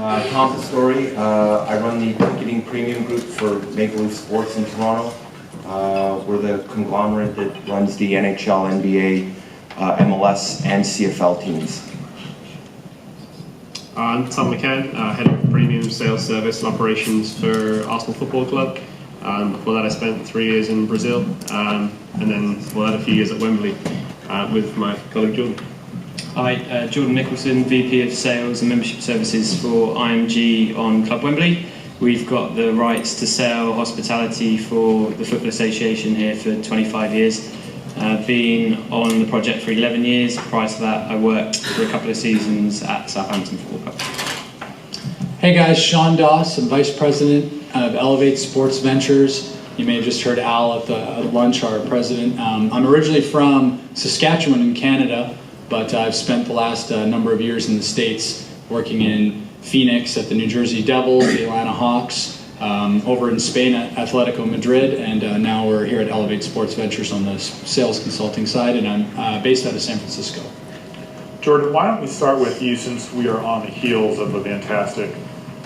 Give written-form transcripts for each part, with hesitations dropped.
Tom Pistore. I run the ticketing premium group for Maple Leaf Sports in Toronto. We're the conglomerate that runs the NHL, NBA, MLS, and CFL teams. I'm Tom McCann, Head of Premium Sales Service and Operations for Arsenal Football Club. Before that I spent 3 years in Brazil, and then before that a few years at Wembley with my colleague Jordan. Hi, Jordan Nicholson, VP of Sales and Membership Services for IMG on Club Wembley. We've got the rights to sell hospitality for the Football Association here for 25 years. Been on the project for 11 years. Prior to that, I worked for a couple of seasons at Southampton Football Club. Hey guys, Shawn, I'm Vice President of Elevate Sports Ventures. You may have just heard Al at the lunch, our president. I'm originally from Saskatchewan in Canada, but I've spent the last number of years in the States working in Phoenix at the New Jersey Devils, the Atlanta Hawks, over in Spain at Atletico Madrid, and now we're here at Elevate Sports Ventures on the sales consulting side, and I'm based out of San Francisco. Jordan, why don't we start with you, since we are on the heels of a fantastic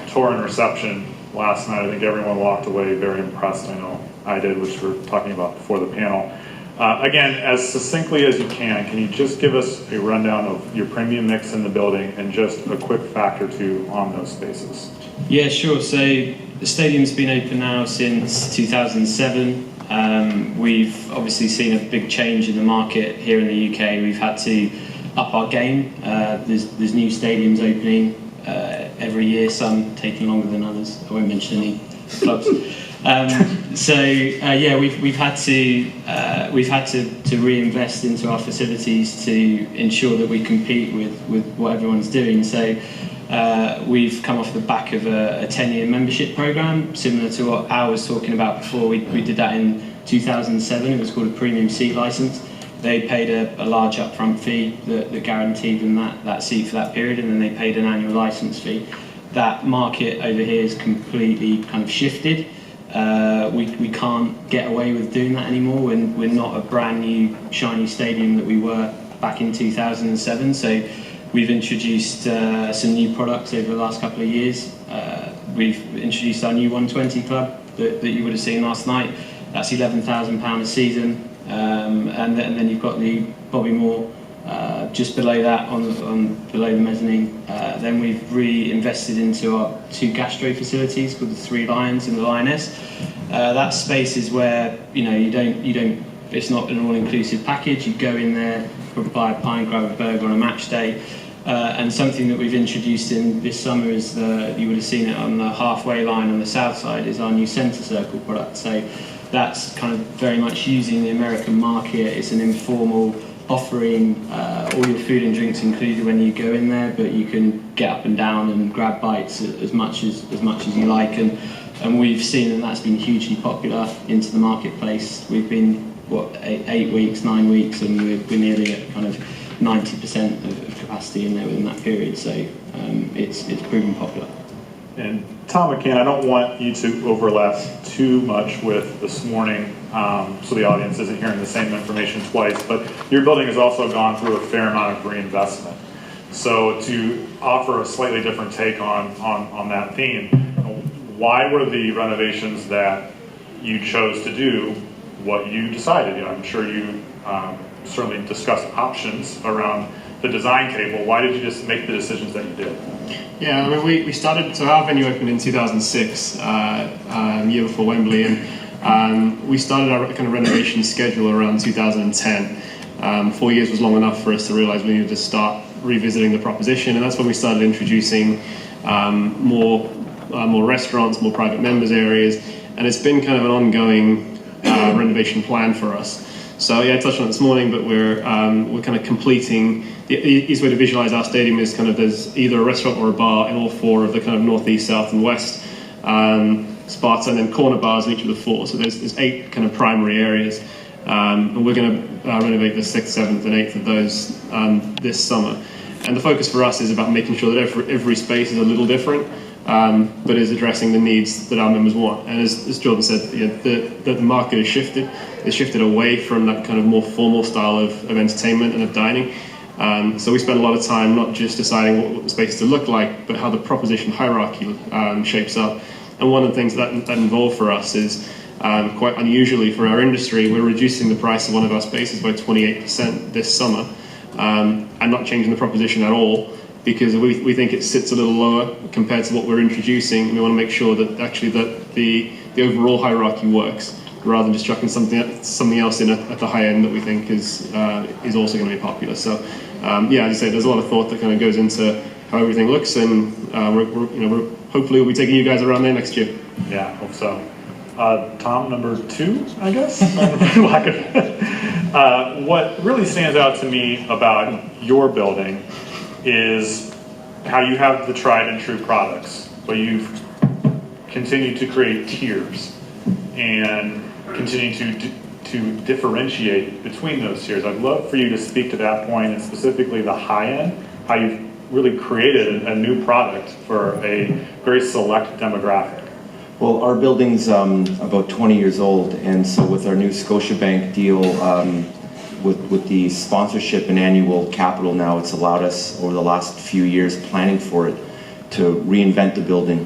tour and reception last night. I think everyone walked away very impressed. I know I did, which we're talking about before the panel. Again, as succinctly as you can you just give us a rundown of your premium mix in the building and just a quick fact or two on those spaces? Yeah, sure. So the stadium's been open now since 2007. We've obviously seen a big change in the market here in the UK. We've had to up our game. There's new stadiums opening every year, some taking longer than others. I won't mention any clubs. We've had to reinvest into our facilities to ensure that we compete with what everyone's doing. So we've come off the back of a 10-year membership program, similar to what Al was talking about before. We did that in 2007. It was called a premium seat license. They paid a large upfront fee that guaranteed them that seat for that period, and then they paid an annual license fee. That market over here is completely kind of shifted. We can't get away with doing that anymore when we're not a brand new shiny stadium that we were back in 2007. So we've introduced some new products over the last couple of years. We've introduced our new 120 club that you would have seen last night. That's £11,000 a season. And then you've got the Bobby Moore just below that, below the mezzanine. Then we've reinvested into our 2 gastro facilities called the 3 Lions and the Lioness. That space is where you don't. It's not an all-inclusive package. You go in there, buy a pint, grab a burger on a match day. And something that we've introduced in this summer is you would have seen it on the halfway line on the south side, is our new Centre Circle product. So that's kind of very much using the American market. It's an informal offering, all your food and drinks included when you go in there, but you can get up and down and grab bites as much as you like. And we've seen that that's been hugely popular into the marketplace. We've been 8 weeks, 9 weeks, and we're nearly at kind of 90% of capacity in there within that period. So it's proven popular. And Tom McCann, I don't want you to overlap too much with this morning, so the audience isn't hearing the same information twice, but your building has also gone through a fair amount of reinvestment. So to offer a slightly different take on that theme, why were the renovations that you chose to do what you decided? I'm sure you certainly discussed options around the design table. Why did you just make the decisions that you did? Yeah, I mean, we started, so our venue opened in 2006, year before Wembley, and we started our kind of renovation schedule around 2010. 4 years was long enough for us to realize we needed to start revisiting the proposition, and that's when we started introducing more restaurants, more private members areas, and it's been kind of an ongoing renovation plan for us. So yeah, I touched on it this morning, but we're kind of completing. The easiest way to visualize our stadium is kind of there's either a restaurant or a bar in all 4 of the kind of northeast, south, and west spots, and then corner bars in each of the 4. So there's 8 kind of primary areas, and we're going to renovate the 6th, 7th, and 8th of those this summer. And the focus for us is about making sure that every space is a little different, but is addressing the needs that our members want. And as Jordan said, the market has shifted. It's shifted away from that kind of more formal style of entertainment and of dining. So we spend a lot of time not just deciding what the space is to look like, but how the proposition hierarchy shapes up. And one of the things that involved for us is, quite unusually for our industry, we're reducing the price of one of our spaces by 28% this summer, and not changing the proposition at all, because we think it sits a little lower compared to what we're introducing, and we want to make sure that actually that the overall hierarchy works, rather than just chucking something else in at the high end that we think is also going to be popular. So yeah, as I say, there's a lot of thought that kind of goes into how everything looks, and we're hopefully we'll be taking you guys around there next year. Yeah, hope so. Tom, number 2, I guess. What really stands out to me about your building is how you have the tried and true products, but you've continued to create tiers and continue to differentiate between those tiers. I'd love for you to speak to that point, and specifically the high end, how you've really created a new product for a very select demographic. Well, our building's about 20 years old, and so with our new Scotiabank deal, with the sponsorship and annual capital now, it's allowed us over the last few years planning for it to reinvent the building.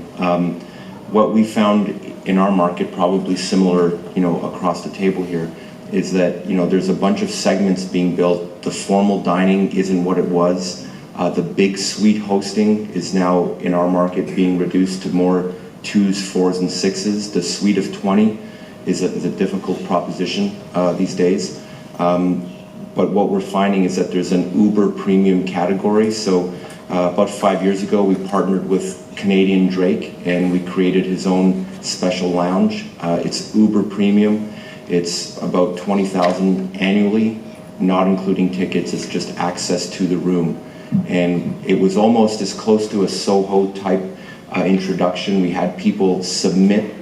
What we found in our market, probably similar, across the table here, is that there's a bunch of segments being built. The formal dining isn't what it was. The big suite hosting is now in our market being reduced to more 2s, 4s, and 6s. The suite of 20 is a difficult proposition these days. But what we're finding is that there's an uber premium category. So about 5 years ago, we partnered with Canadian Drake, and we created his own special lounge. It's uber premium. It's about $20,000 annually, not including tickets. It's just access to the room. And it was almost as close to a Soho type introduction. We had people submit.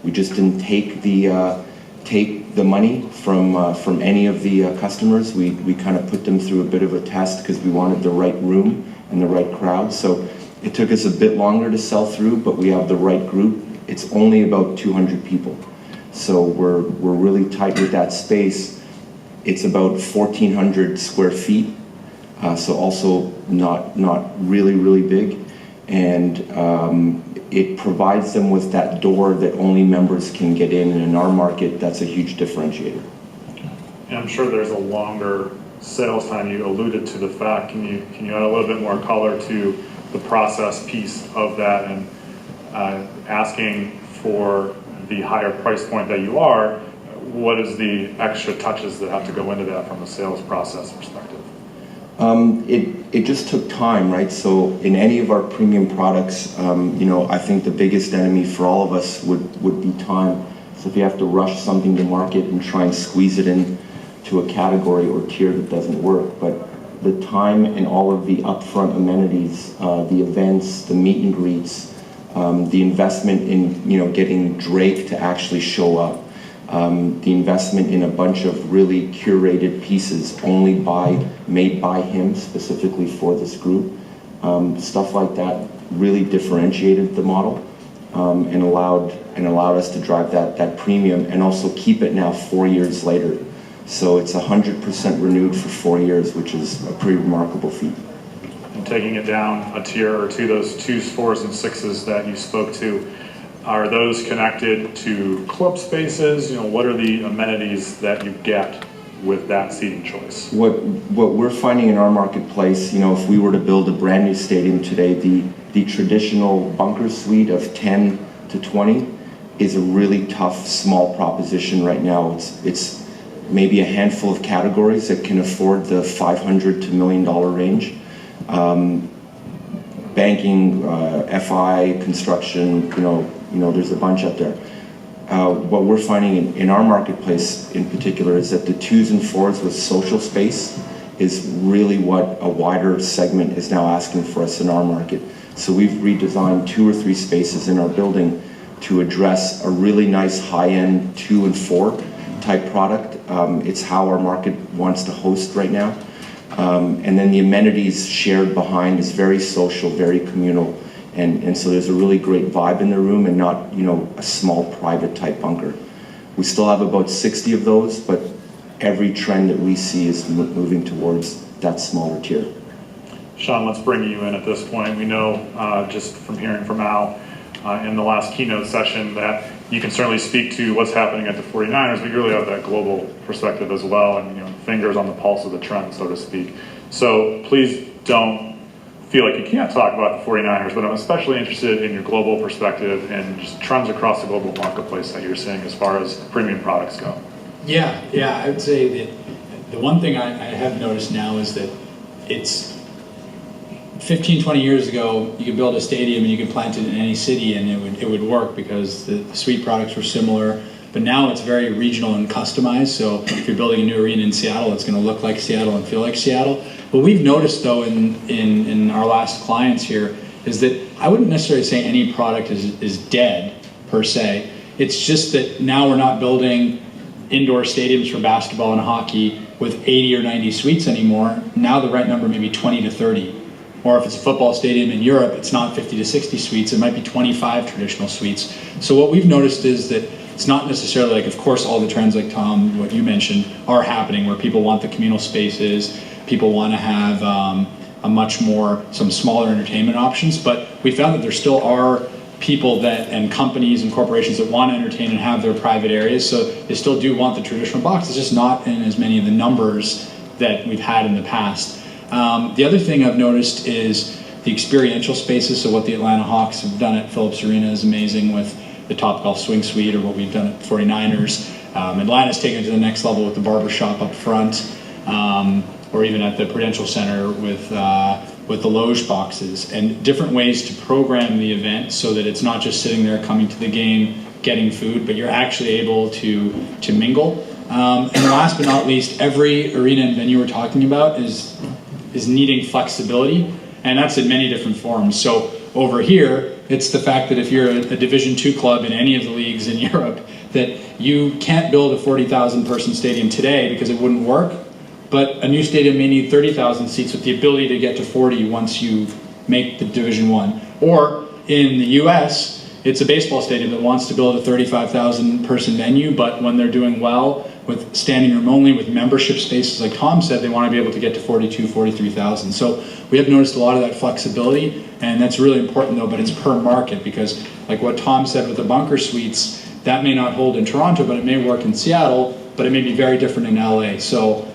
We just didn't take the money from any of the customers. We kind of put them through a bit of a test because we wanted the right room and the right crowd. So it took us a bit longer to sell through, but we have the right group. It's only about 200 people. So we're really tight with that space. It's about 1,400 square feet. So also not really, really big. And it provides them with that door that only members can get in. And in our market, that's a huge differentiator. And I'm sure there's a longer sales time. You alluded to the fact. Can you add a little bit more color to the process piece of that, and asking for the higher price point that you are, what is the extra touches that have to go into that from a sales process perspective? It just took time, right? So in any of our premium products, I think the biggest enemy for all of us would be time. So if you have to rush something to market and try and squeeze it in to a category or tier that doesn't work, but the time and all of the upfront amenities, the events, the meet and greets, the investment in getting Drake to actually show up, the investment in a bunch of really curated pieces made by him specifically for this group, stuff like that really differentiated the model, and allowed us to drive that premium and also keep it now 4 years later. So it's 100% renewed for 4 years, which is a pretty remarkable feat. And taking it down a tier or two, those 2s, 4s, and 6s that you spoke to, are those connected to club spaces? What are the amenities that you get with that seating choice? What we're finding in our marketplace, if we were to build a brand new stadium today, the traditional bunker suite of 10 to 20 is a really tough, small proposition right now. It's maybe a handful of categories that can afford the $500 to $1 million range. Banking, FI, construction, there's a bunch out there. What we're finding in our marketplace in particular is that the 2s and 4s with social space is really what a wider segment is now asking for us in our market. So we've redesigned 2 or 3 spaces in our building to address a really nice high-end 2 and 4 type product. It's how our market wants to host right now. And then the amenities shared behind is very social, very communal. And so there's a really great vibe in the room and not, a small private type bunker. We still have about 60 of those, but every trend that we see is moving towards that smaller tier. Shawn, let's bring you in at this point. We know just from hearing from Al in the last keynote session that you can certainly speak to what's happening at the 49ers, but you really have that global perspective as well, and fingers on the pulse of the trend, so to speak. So please don't feel like you can't talk about the 49ers, but I'm especially interested in your global perspective and just trends across the global marketplace that you're seeing as far as premium products go. Yeah, I would say that the one thing I have noticed now is that it's 15, 20 years ago, you could build a stadium and you could plant it in any city and it would work because the suite products were similar. But now it's very regional and customized. So if you're building a new arena in Seattle, it's going to look like Seattle and feel like Seattle. What we've noticed though in our last clients here is that I wouldn't necessarily say any product is dead per se. It's just that now we're not building indoor stadiums for basketball and hockey with 80 or 90 suites anymore. Now the right number may be 20 to 30. Or if it's a football stadium in Europe, it's not 50 to 60 suites, it might be 25 traditional suites. So what we've noticed is that it's not necessarily like, of course, all the trends like Tom, what you mentioned, are happening where people want the communal spaces, people want to have some smaller entertainment options, but we found that there still are people and companies and corporations that want to entertain and have their private areas, so they still do want the traditional box. It's just not in as many of the numbers that we've had in the past. The other thing I've noticed is the experiential spaces. So what the Atlanta Hawks have done at Phillips Arena is amazing with the Topgolf Swing Suite, or what we've done at 49ers. Atlanta's taken it to the next level with the barbershop up front, or even at the Prudential Center with the Loge boxes, and different ways to program the event so that it's not just sitting there coming to the game, getting food, but you're actually able to mingle. And last but not least, every arena and venue we're talking about is needing flexibility, and that's in many different forms. So over here, it's the fact that if you're a Division II club in any of the leagues in Europe, that you can't build a 40,000 person stadium today because it wouldn't work, but a new stadium may need 30,000 seats with the ability to get to 40 once you make the Division I. Or in the US, it's a baseball stadium that wants to build a 35,000 person venue, but when they're doing well with standing room only, with membership spaces, like Tom said, they want to be able to get to 42, 43,000. So we have noticed a lot of that flexibility, and that's really important though, but it's per market, because like what Tom said with the bunker suites, that may not hold in Toronto, but it may work in Seattle, but it may be very different in LA. So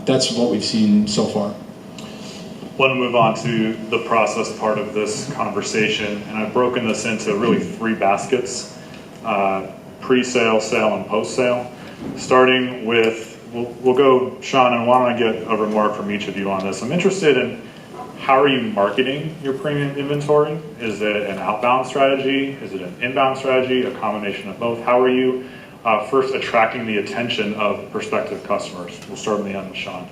that's what we've seen so far. I want to move on to the process part of this conversation, and I've broken this into really three baskets: pre-sale, sale, and post-sale. Starting with, we'll go, Shawn, and why don't I get a remark from each of you on this. I'm interested in how are you marketing your premium inventory? Is it an outbound strategy? Is it an inbound strategy? A combination of both? How are you first attracting the attention of prospective customers? We'll start in the end with Shawn.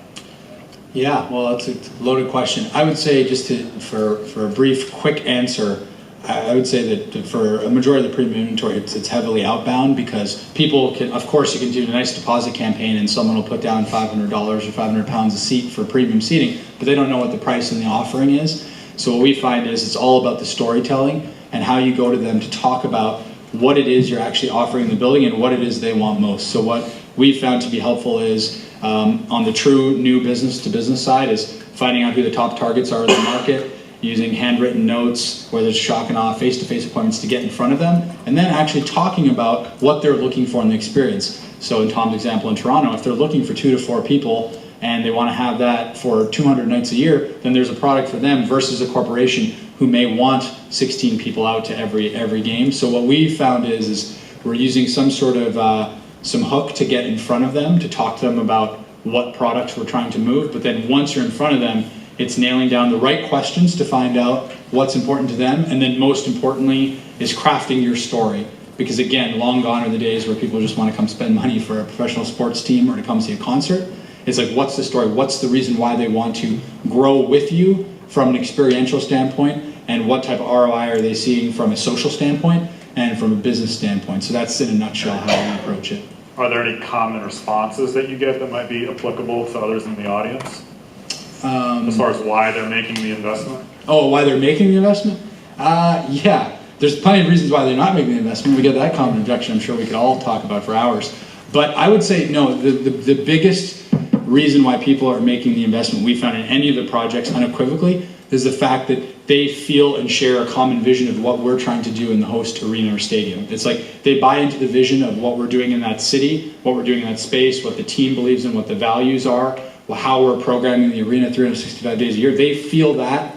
Yeah, well, that's a loaded question. I would say, just for a brief, quick answer, I would say that for a majority of the premium inventory, it's heavily outbound, because people can, of course, you can do a nice deposit campaign and someone will put down $500 or 500 pounds a seat for premium seating, but they don't know what the price and the offering is. So what we find is it's all about the storytelling and how you go to them to talk about what it is you're actually offering in the building and what it is they want most. So what we found to be helpful is, on the true new business to business side, is finding out who the top targets are in the market, using handwritten notes, whether it's shock and awe, face-to-face appointments, to get in front of them, and then actually talking about what they're looking for in the experience. So in Tom's example in Toronto, if they're looking for 2 to 4 people and they want to have that for 200 nights a year, then there's a product for them versus a corporation who may want 16 people out to every game. So what we found is we're using some sort of some hook to get in front of them, to talk to them about what products we're trying to move, but then once you're in front of them, it's nailing down the right questions to find out what's important to them, and then most importantly is crafting your story. Because again, long gone are the days where people just want to come spend money for a professional sports team or to come see a concert. It's like, what's the story? What's the reason why they want to grow with you from an experiential standpoint, and what type of ROI are they seeing from a social standpoint and from a business standpoint? So that's in a nutshell how we approach it. Are there any common responses that you get that might be applicable to others in the audience? As far as why they're making the investment? Oh, why they're making the investment? Yeah, there's plenty of reasons why they're not making the investment. We get that common objection I'm sure we could all talk about for hours. But I would say, no, the biggest reason why people are making the investment we found in any of the projects unequivocally is the fact that they feel and share a common vision of what we're trying to do in the host arena or stadium. It's like they buy into the vision of what we're doing in that city, what we're doing in that space, what the team believes in, what the values are, how we're programming the arena 365 days a year. They feel that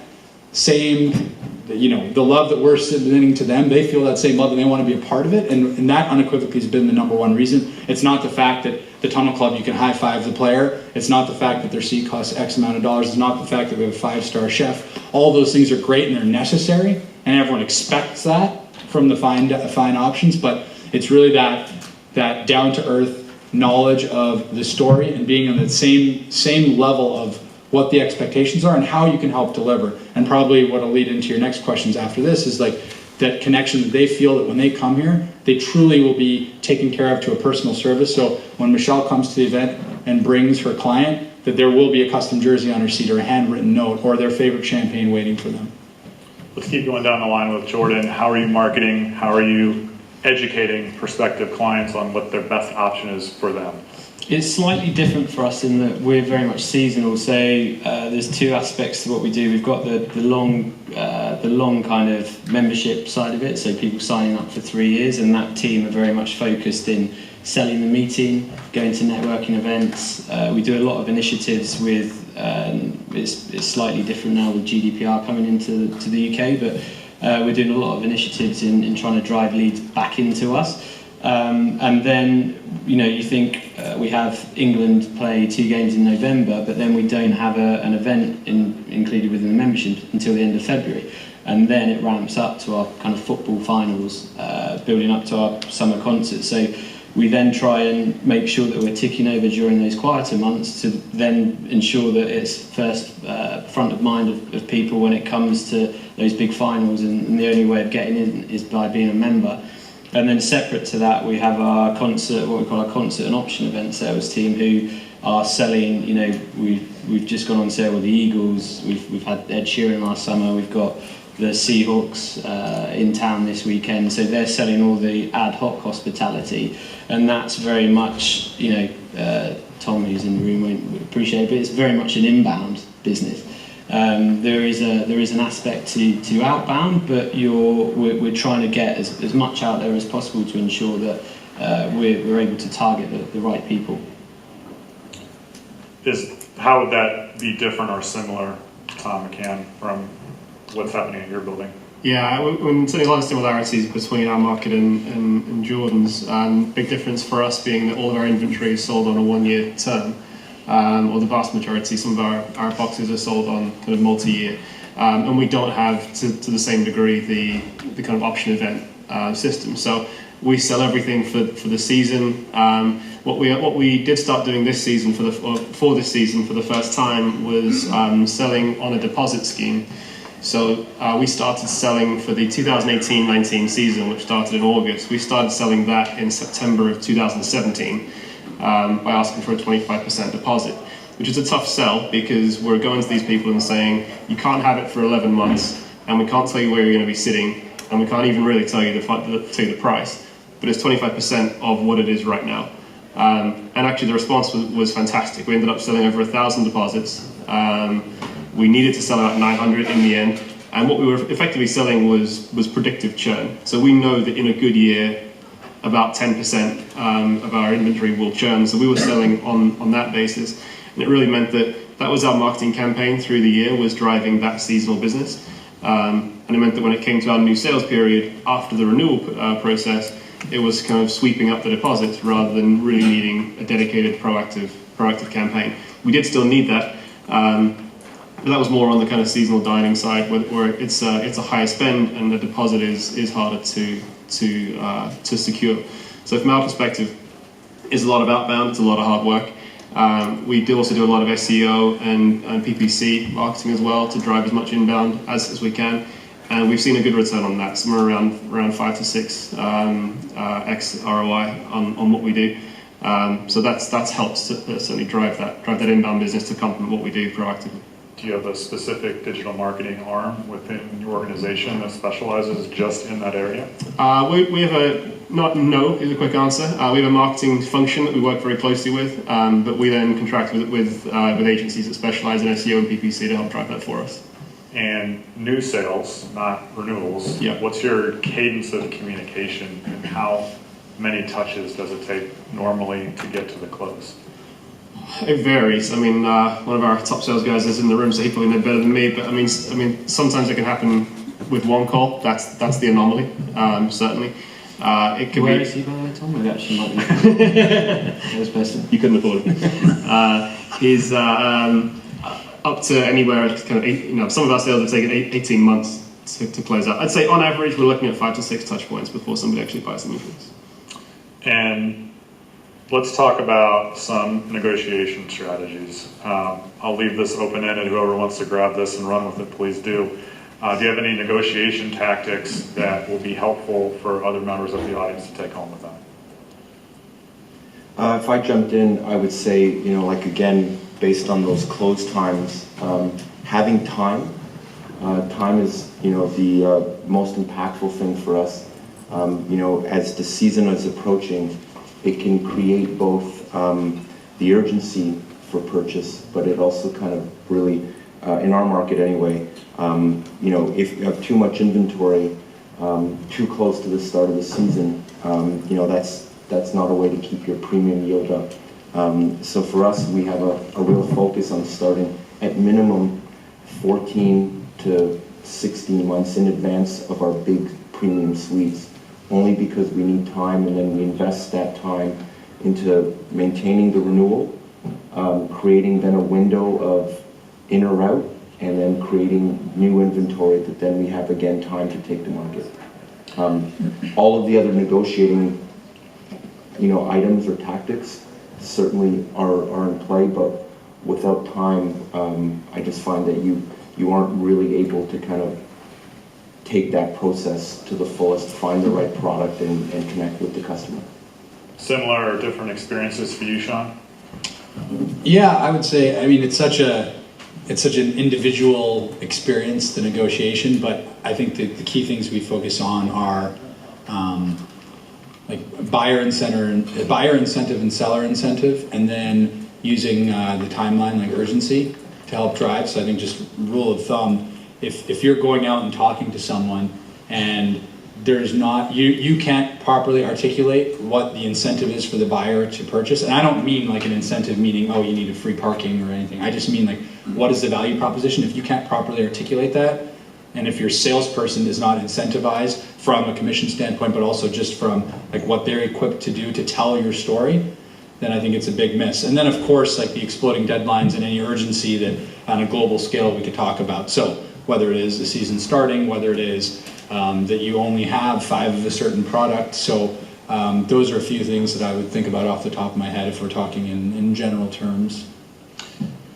same, the love that we're submitting to them, they feel that same love and they want to be a part of it. And that unequivocally has been the number one reason. It's not the fact that the Tunnel Club, you can high five the player. It's not the fact that their seat costs X amount of dollars. It's not the fact that we have a 5-star chef. All those things are great and they're necessary. And everyone expects that from the fine options. But it's really that down-to-earth knowledge of the story and being on the same level of what the expectations are and how you can help deliver. And probably what will lead into your next questions after this is like that connection that they feel that when they come here, they truly will be taken care of to a personal service. So when Michelle comes to the event and brings her client, that there will be a custom jersey on her seat or a handwritten note or their favorite champagne waiting for them. Let's keep going down the line with Jordan. How are you marketing? How are you educating prospective clients on what their best option is for them? It's slightly different for us in that we're very much seasonal. So there's two aspects to what we do. We've got the long kind of membership side of it. So people signing up for 3 years, and that team are very much focused in selling the meeting, going to networking events. We do a lot of initiatives with. It's slightly different now with GDPR coming into the UK, but we're doing a lot of initiatives in trying to drive leads back into us. And then, you think we have England play 2 games in November, but then we don't have an event included within the membership until the end of February. And then it ramps up to our kind of football finals, building up to our summer concerts. So we then try and make sure that we're ticking over during those quieter months to then ensure that it's first front of mind of people when it comes to those big finals. And the only way of getting in is by being a member. And then separate to that, we have our concert, what we call our concert and option event sales team, who are selling. We've just gone on sale with the Eagles. We've had Ed Sheeran last summer. We've got the Seahawks in town this weekend. So they're selling all the ad hoc hospitality, and that's very much, Tom, who's in the room, won't appreciate it, but it's very much an inbound business. There is an aspect to outbound, but we're trying to get as much out there as possible to ensure that we're able to target the right people. How would that be different or similar, Tom McCann, from what's happening at your building? Yeah, we're seeing a lot of similarities between our market and Jordan's. Big difference for us being that all of our inventory is sold on a 1-year term. Or the vast majority. Some of our boxes are sold on kind of multi-year, and we don't have to the same degree the kind of option event system. So we sell everything for the season. What we did start doing this season for this season for the first time was selling on a deposit scheme. So we started selling for the 2018-19 season, which started in August. We started selling that in September of 2017. By asking for a 25% deposit, which is a tough sell because we're going to these people and saying, you can't have it for 11 months, and we can't tell you where you're going to be sitting, and we can't even really tell you the price, but it's 25% of what it is right now. And actually the response was fantastic. We ended up selling over 1,000 deposits. We needed to sell about 900 in the end, and what we were effectively selling was predictive churn. So we know that in a good year, about 10% of our inventory will churn. So we were selling on that basis. And it really meant that was our marketing campaign through the year, was driving that seasonal business. And it meant that when it came to our new sales period after the renewal process, it was kind of sweeping up the deposits rather than really needing a dedicated proactive campaign. We did still need that, but that was more on the kind of seasonal dining side where it's a higher spend and the deposit is harder to secure. So from our perspective, it's a lot of outbound, it's a lot of hard work. We do also do a lot of SEO and PPC marketing as well to drive as much inbound as we can, and we've seen a good return on that, somewhere around 5 to 6 x ROI on what we do. So that's helped certainly drive that inbound business to complement what we do proactively. Do you have a specific digital marketing arm within your organization that specializes just in that area? We have no is a quick answer. We have a marketing function that we work very closely with, but we then contract with agencies that specialize in SEO and PPC to help drive that for us. And new sales, not renewals. Yeah. What's your cadence of communication, and how many touches does it take normally to get to the close? It varies. I mean, one of our top sales guys is in the room, so he probably knows better than me. But I mean, sometimes it can happen with one call. That's the anomaly. Certainly, it can Where be. is he, by the way, Tom? We actually might be. Those person. You couldn't afford him. He's up to anywhere kind of some of our sales have taken 18 months to close out. I'd say on average we're looking at 5 to 6 touch points before somebody actually buys some insurance. And let's talk about some negotiation strategies. I'll leave this open-ended. Whoever wants to grab this and run with it, please do. Do you have any negotiation tactics that will be helpful for other members of the audience to take home with them? If I jumped in, I would say, again, based on those close times, having time. Time is, the most impactful thing for us. As the season is approaching, it can create both the urgency for purchase, but it also kind of really, in our market anyway, if you have too much inventory, too close to the start of the season, that's not a way to keep your premium yield up. So for us, we have a real focus on starting at minimum 14 to 16 months in advance of our big premium suites, only because we need time, and then we invest that time into maintaining the renewal, creating then a window of in or out, and then creating new inventory that then we have again time to take to market. All of the other negotiating items or tactics certainly are in play, but without time, I just find that you aren't really able to kind of take that process to the fullest, find the right product, and connect with the customer. Similar or different experiences for you, Shawn? Yeah, I would say, it's such an individual experience, the negotiation, but I think the key things we focus on are like buyer incentive and seller incentive, and then using the timeline like urgency to help drive. So I think just rule of thumb, if you're going out and talking to someone and there's not, you can't properly articulate what the incentive is for the buyer to purchase, and I don't mean like an incentive meaning, you need a free parking or anything. I just mean like, what is the value proposition? If you can't properly articulate that, and if your salesperson is not incentivized from a commission standpoint, but also just from like what they're equipped to do to tell your story, then I think it's a big miss. And then of course, like the exploding deadlines and any urgency that on a global scale we could talk about. So whether it is the season starting, whether it is that you only have 5 of a certain product. So those are a few things that I would think about off the top of my head if we're talking in general terms.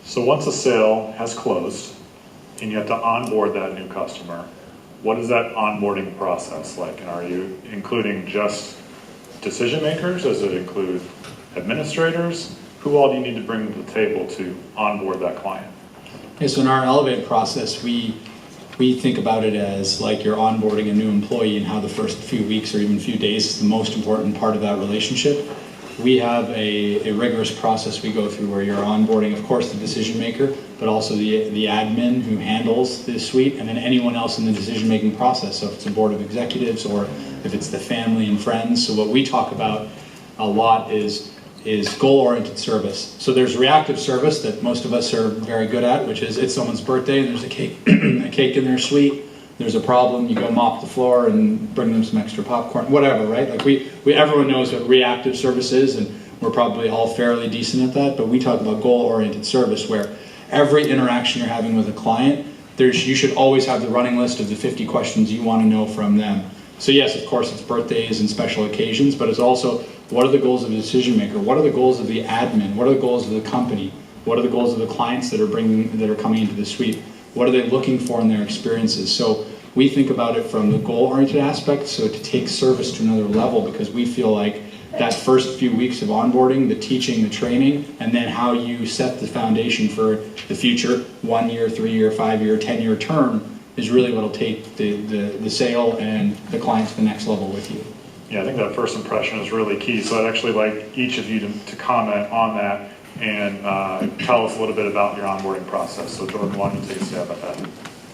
So once a sale has closed and you have to onboard that new customer, what is that onboarding process like? And are you including just decision makers? Does it include administrators? Who all do you need to bring to the table to onboard that client? Okay, so in our Elevate process, we think about it as like you're onboarding a new employee, and how the first few weeks or even few days is the most important part of that relationship. We have a rigorous process we go through where you're onboarding, of course, the decision maker, but also the admin who handles the suite, and then anyone else in the decision-making process. So if it's a board of executives or if it's the family and friends. So what we talk about a lot is goal-oriented service. So there's reactive service that most of us are very good at, which is it's someone's birthday and there's a cake in their suite. There's a problem, you go mop the floor and bring them some extra popcorn, whatever, right? Like everyone knows what reactive service is, and we're probably all fairly decent at that, but we talk about goal-oriented service where every interaction you're having with a client, you should always have the running list of the 50 questions you want to know from them. So yes, of course, it's birthdays and special occasions, but it's also, what are the goals of the decision maker? What are the goals of the admin? What are the goals of the company? What are the goals of the clients that are coming into the suite? What are they looking for in their experiences? So we think about it from the goal-oriented aspect, so to take service to another level, because we feel like that first few weeks of onboarding, the teaching, the training, and then how you set the foundation for the future 1 year, 3 year, 5 year, 10-year term is really what will take the sale and the client to the next level with you. Yeah, I think that first impression is really key. So I'd actually like each of you to comment on that and tell us a little bit about your onboarding process. So Jordan, why don't you take a stab at that?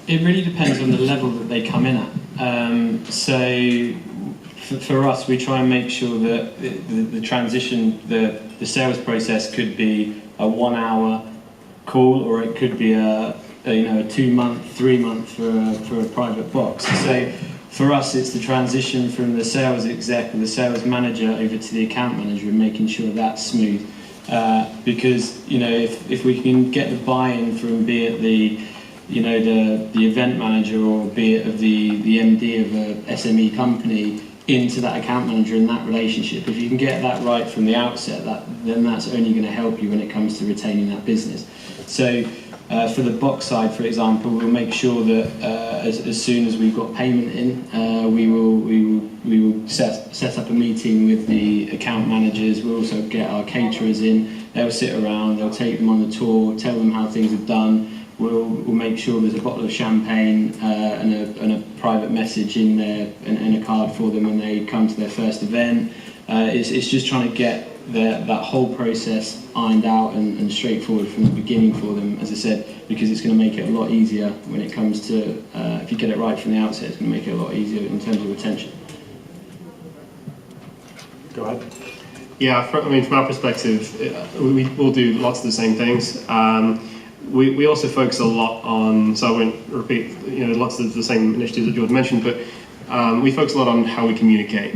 It really depends on the level that they come in at. So for us, we try and make sure that the transition, the sales process could be a 1 hour call, or it could be a 2 month, 3 month for a private box. So for us, it's the transition from the sales exec or the sales manager over to the account manager and making sure that's smooth. Because if we can get the buy-in from, be it the event manager, or be it of the MD of a SME company, into that account manager and that relationship, if you can get that right from the outset, then that's only going to help you when it comes to retaining that business. So for the box side, for example, we'll make sure that as soon as we've got payment in, we will set up a meeting with the account managers. We'll also get our caterers in. They'll sit around, they'll take them on the tour, tell them how things are done. We'll make sure there's a bottle of champagne and a private message in there and a card for them when they come to their first event. It's just trying to get that whole process ironed out and straightforward from the beginning for them, as I said, because it's going to make it a lot easier when it comes to, if you get it right from the outset, it's going to make it a lot easier in terms of retention. Go ahead. Yeah, from our perspective, we'll do lots of the same things. We also focus a lot on, so I won't repeat, lots of the same initiatives that Jordan mentioned, but we focus a lot on how we communicate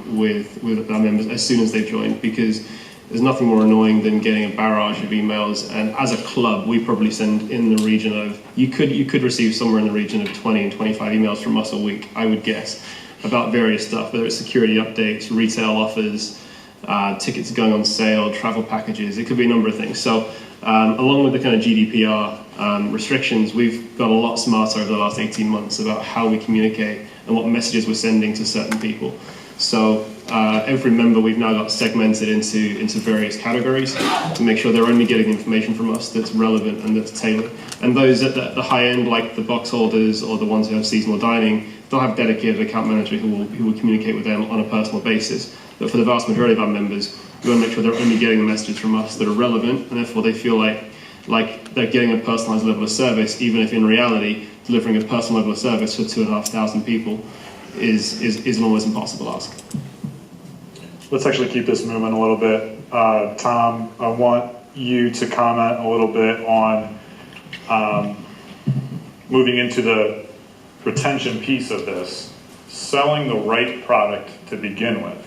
with our members as soon as they've joined, because there's nothing more annoying than getting a barrage of emails. And as a club, we probably send in the region of, you could receive somewhere in the region of 20 and 25 emails from us a week, I would guess, about various stuff, whether it's security updates, retail offers, tickets going on sale, travel packages. It could be a number of things. So along with the kind of GDPR restrictions, we've got a lot smarter over the last 18 months about how we communicate and what messages we're sending to certain people. So every member we've now got segmented into various categories to make sure they're only getting information from us that's relevant and that's tailored. And those at the high end, like the box holders or the ones who have seasonal dining, they'll have dedicated account managers who will communicate with them on a personal basis. But for the vast majority of our members, we want to make sure they're only getting the messages from us that are relevant, and therefore they feel like they're getting a personalized level of service, even if in reality delivering a personal level of service for 2,500 people is an almost impossible ask. Let's actually keep this moving a little bit. Tom, I want you to comment a little bit on moving into the retention piece of this. Selling the right product to begin with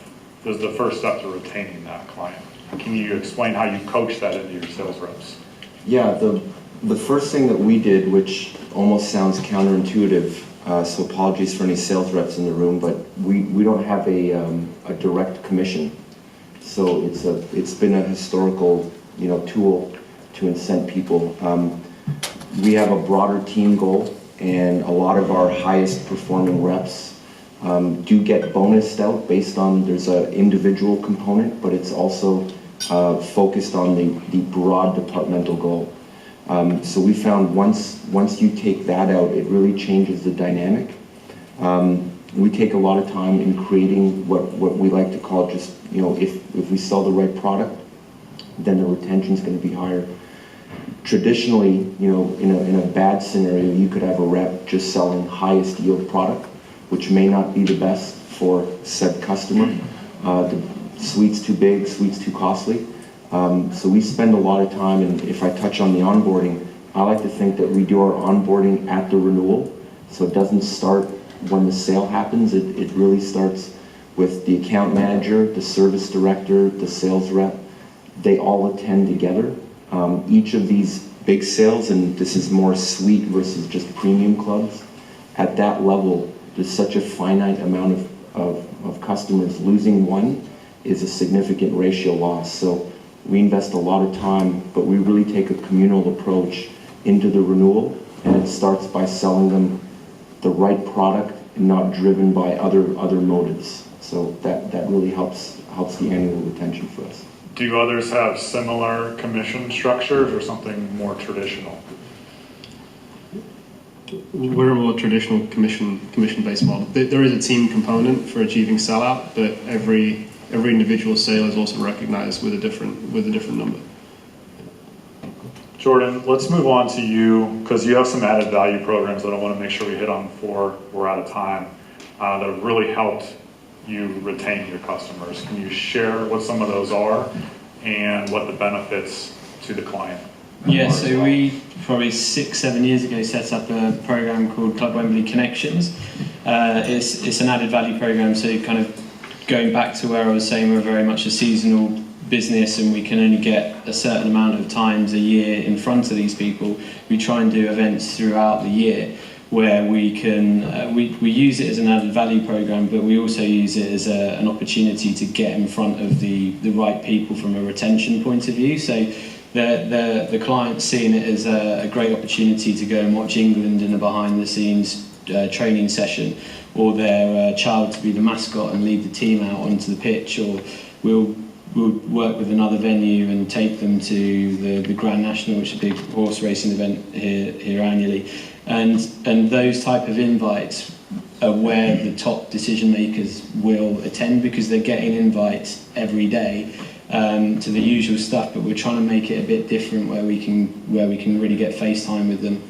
is the first step to retaining that client. Can you explain how you coach that into your sales reps? Yeah, the first thing that we did, which almost sounds counterintuitive, so apologies for any sales reps in the room, but we don't have a direct commission. So it's been a historical tool to incent people. We have a broader team goal, and a lot of our highest performing reps do get bonused out based on, there's an individual component, but it's also focused on the broad departmental goal. So we found once you take that out, it really changes the dynamic. We take a lot of time in creating what we like to call just, if we sell the right product, then the retention is going to be higher. Traditionally, in a bad scenario, you could have a rep just selling highest yield product, which may not be the best for said customer. The suite's too big, suite's too costly. So we spend a lot of time, and if I touch on the onboarding, I like to think that we do our onboarding at the renewal. So it doesn't start when the sale happens. It really starts with the account manager, the service director, the sales rep. They all attend together. Each of these big sales, and this is more suite versus just premium clubs, at that level, there's such a finite amount of customers. Losing one is a significant ratio loss. So we invest a lot of time, but we really take a communal approach into the renewal, and it starts by selling them the right product and not driven by other motives. So that really helps the annual retention for us. Do others have similar commission structures or something more traditional? We're a more traditional commission-based model. There is a team component for achieving sellout, but every individual sale is also recognized with a different number. Jordan, let's move on to you, because you have some added value programs that I want to make sure we hit on before we're out of time that have really helped you retain your customers. Can you share what some of those are and what the benefits to the client are? Yeah, so we probably 6-7 years ago set up a program called Club Wembley Connections. It's an added value program, so kind of going back to where I was saying we're very much a seasonal business and we can only get a certain amount of times a year in front of these people. We try and do events throughout the year where we can we use it as an added value program, but we also use it as an opportunity to get in front of the right people from a retention point of view. So the client's seeing it as a great opportunity to go and watch England in a behind the scenes training session, or their child to be the mascot and lead the team out onto the pitch, or we'll work with another venue and take them to the Grand National, which is a big horse racing event here annually. And those type of invites are where the top decision makers will attend, because they're getting invites every day to the usual stuff, but we're trying to make it a bit different where we can really get FaceTime with them.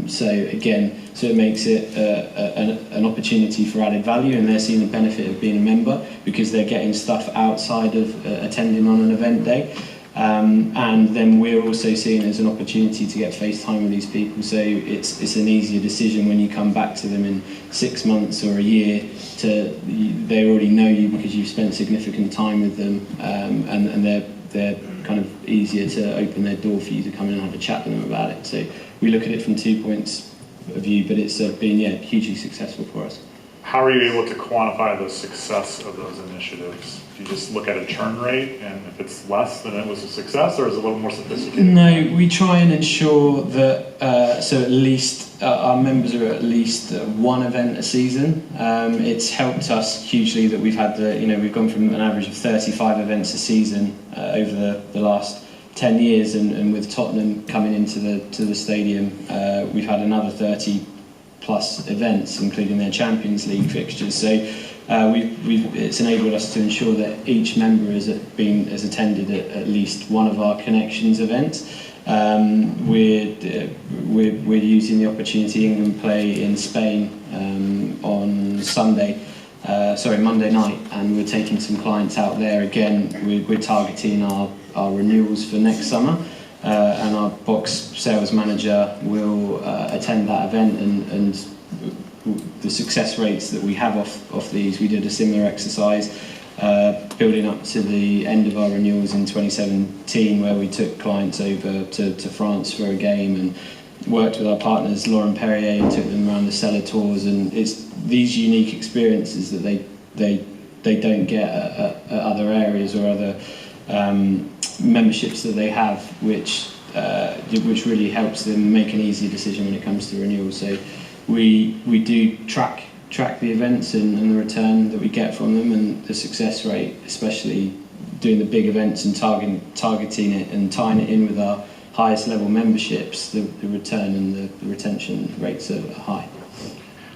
So it makes it an opportunity for added value, and they're seeing the benefit of being a member because they're getting stuff outside of attending on an event day. And then we're also seeing it as an opportunity to get FaceTime with these people, so it's an easier decision when you come back to them in 6 months or a year. They already know you because you've spent significant time with them, and they're kind of easier to open their door for you to come in and have a chat with them about it. So we look at it from 2 points of view, but it's been hugely successful for us. How are you able to quantify the success of those initiatives? Do you just look at a churn rate, and if it's less, then it was a success, or is it a little more sophisticated? No, we try and ensure that so at least our members are at least one event a season. It's helped us hugely that we've had we've gone from an average of 35 events a season over the last 10 years, and with Tottenham coming into the stadium, we've had another 30 plus events, including their Champions League fixtures. So it's enabled us to ensure that each member has attended at least one of our connections events. We're using the opportunity. England play in Spain on Monday night, and we're taking some clients out there. Again, we're targeting our renewals for next summer. And our box sales manager will attend that event, and the success rates that we have off these, we did a similar exercise building up to the end of our renewals in 2017, where we took clients over to France for a game and worked with our partners Lauren Perrier and took them around the cellar tours, and it's these unique experiences that they don't get at other areas or other memberships that they have, which really helps them make an easier decision when it comes to renewal. So we do track the events and the return that we get from them, and the success rate, especially doing the big events and targeting it and tying it in with our highest level memberships, the return and the retention rates are high.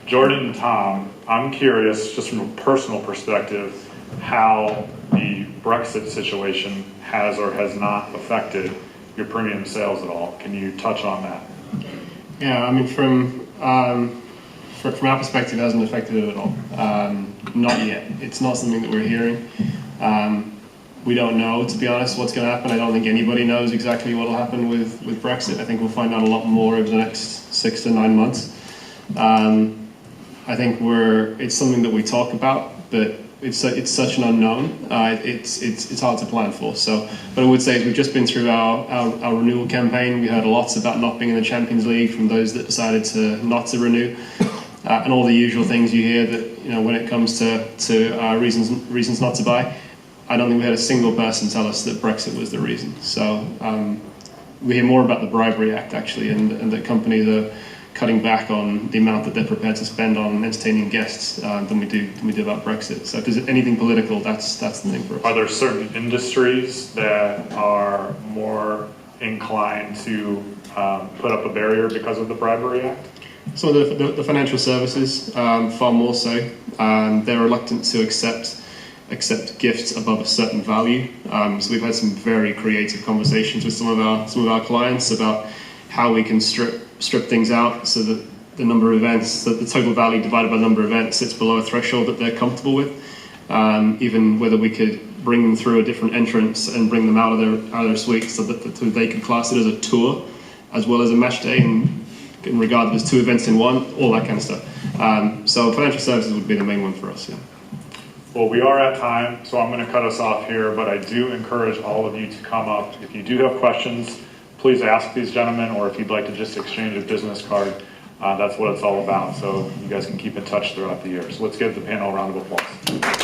Jordan and Tom, I'm curious, just from a personal perspective, how the Brexit situation has or has not affected your premium sales at all. Can you touch on that? Yeah, I mean, from our perspective, it hasn't affected it at all. Not yet. It's not something that we're hearing. We don't know, to be honest, what's going to happen. I don't think anybody knows exactly what will happen with Brexit. I think we'll find out a lot more over the next 6 to 9 months. I think it's something that we talk about, but it's such an unknown. It's hard to plan for. So what I would say is we've just been through our renewal campaign. We heard lots about not being in the Champions League from those that decided not to renew, and all the usual things you hear that when it comes to reasons not to buy. I don't think we had a single person tell us that Brexit was the reason. So we hear more about the Bribery Act actually, and that companies are cutting back on the amount that they're prepared to spend on entertaining guests than we do about Brexit. So if there's anything political, that's the thing for us. Are there certain industries that are more inclined to put up a barrier because of the Bribery Act? So the financial services, far more so. They're reluctant to accept gifts above a certain value. So we've had some very creative conversations with some of our clients about how we can strip things out so that the number of events, that the total value divided by the number of events sits below a threshold that they're comfortable with. Even whether we could bring them through a different entrance and bring them out of their suite so that they could class it as a tour as well as a match day, and in regard to there's 2 events in one, all that kind of stuff. So financial services would be the main one for us, yeah. Well, we are at time, so I'm going to cut us off here, but I do encourage all of you to come up. If you do have questions, please ask these gentlemen, or if you'd like to just exchange a business card, that's what it's all about. So you guys can keep in touch throughout the year. So let's give the panel a round of applause.